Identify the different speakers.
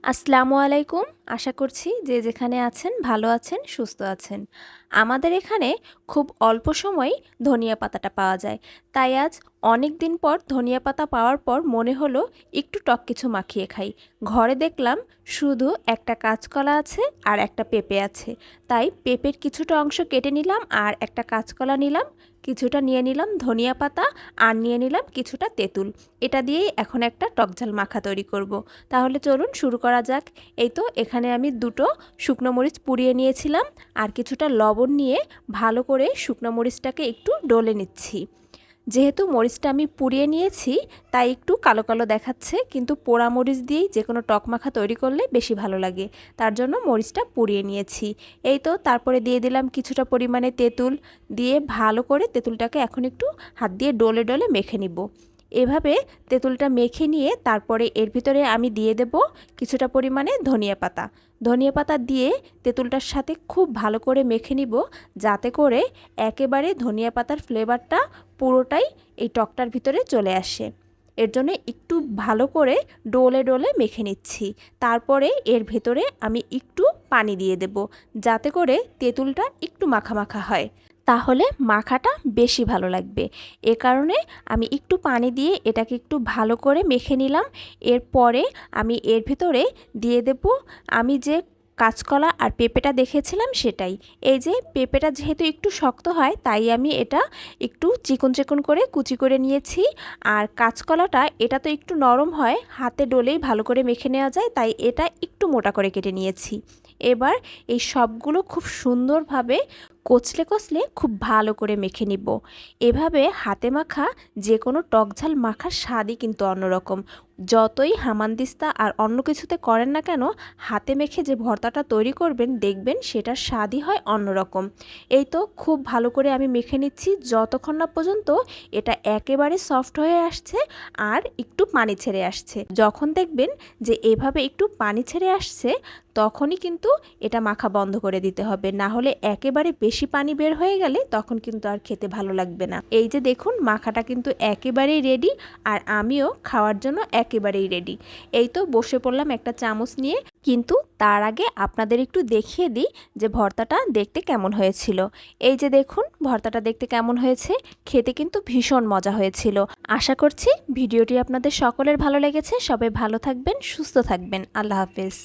Speaker 1: আসসালামু আলাইকুম। আশা করছি যে যেখানে আছেন ভালো আছেন, সুস্থ আছেন। আমাদের এখানে খুব অল্প সময়েই ধনিয়া পাতাটা পাওয়া যায়। তাই আজ অনেক দিন পর ধনিয়া পাতা পাওয়ার পর মনে হলো একটু টক কিছু মাখিয়ে খাই। ঘরে দেখলাম শুধু একটা কাঁচকলা আছে আর একটা পেঁপে আছে। তাই পেঁপের কিছুটা অংশ কেটে নিলাম আর একটা কাঁচকলা নিলাম, কিছুটা নিয়ে নিলাম ধনিয়া পাতা আর নিয়ে নিলাম কিছুটা তেঁতুল। এটা দিয়েই এখন একটা টকঝাল মাখা তৈরি করব। তাহলে চলুন শুরু করা যাক। এই তো এখানে আমি দুটো শুকনো মরিচ পুড়িয়ে নিয়েছিলাম আর কিছুটা লবণ নিয়ে ভালো করে শুকনো মরিচটাকে একটু ডলে নিচ্ছি। যেহেতু মরিচটা আমি পুড়িয়ে নিয়েছি তাই একটু কালো কালো দেখাচ্ছে, কিন্তু পোড়া মরিচ দিয়েই যে কোনো টক মাখা তৈরি করলে বেশি ভালো লাগে, তার জন্য মরিচটা পুড়িয়ে নিয়েছি। এই তো তারপরে দিয়ে দিলাম কিছুটা পরিমাণে তেঁতুল, দিয়ে ভালো করে তেঁতুলটাকে এখন একটু হাত দিয়ে ডলে ডলে মেখে নিব। এভাবে তেঁতুলটা মেখে নিয়ে তারপরে এর ভিতরে আমি দিয়ে দেব কিছুটা পরিমাণে ধনিয়া পাতা। ধনিয়া পাতা দিয়ে তেঁতুলটার সাথে খুব ভালো করে মেখে নিব, যাতে করে একেবারে ধনিয়া পাতার ফ্লেভারটা পুরোটাই এই টকটার ভিতরে চলে আসে। এর জন্য একটু ভালো করে ডোলে ডোলে মেখে নিচ্ছি। তারপরে এর ভেতরে আমি একটু পানি দিয়ে দেব, যাতে করে তেঁতুলটা একটু মাখা মাখা হয়, তাহলে মাখাটা বেশি ভালো লাগবে। এ কারণে আমি একটু পানি দিয়ে এটাকে একটু ভালো করে মেখে নিলাম। এরপরে আমি এর ভিতরে দিয়ে দেব আমি যে কাঁচকলা আর পেঁপেটা দেখেছিলাম সেটাই। এই যে পেঁপেটা যেহেতু একটু শক্ত হয় তাই আমি এটা একটু চিকন চিকন করে কুচি করে নিয়েছি। আর কাঁচকলাটা এটা তো একটু নরম হয়, হাতে ডলেই ভালো করে মেখে নেওয়া যায়, তাই এটা একটু মোটা করে কেটে নিয়েছি। এবার এই সবগুলো খুব সুন্দরভাবে কচলে কচলে খুব ভালো করে মেখে নিব। এভাবে হাতে মাখা যে কোনো টকঝাল মাখার স্বাদই কিন্তু অন্যরকম। যতই হামানদিস্তা আর অন্য কিছুতে করেন না কেন, হাতে মেখে যে ভর্তাটা তৈরি করবেন দেখবেন সেটার স্বাদই হয় অন্যরকম। এই তো খুব ভালো করে আমি মেখে নিচ্ছি যতক্ষণ না পর্যন্ত এটা একেবারে সফট হয়ে আসছে আর একটু পানি ছেড়ে আসছে। যখন দেখবেন যে এভাবে একটু পানি ছেড়ে আসছে তখনই কিন্তু এটা মাখা বন্ধ করে দিতে হবে, না হলে একেবারে বেশি পানি বের হয়ে গেলে তখন কিন্তু আর খেতে ভালো লাগবে না। এই যে দেখুন মাখাটা কিন্তু একেবারেই রেডি আর আমিও খাওয়ার জন্য একেবারেই রেডি। এই তো বসে পড়লাম একটা চামচ নিয়ে, কিন্তু তার আগে আপনাদের একটু দেখিয়ে দিই যে ভর্তাটা দেখতে কেমন হয়েছিল। এই যে দেখুন ভর্তাটা দেখতে কেমন হয়েছে, খেতে কিন্তু ভীষণ মজা হয়েছিল। আশা করছি ভিডিওটি আপনাদের সকলের ভালো লেগেছে। সবাই ভালো থাকবেন, সুস্থ থাকবেন। আল্লাহ হাফেজ।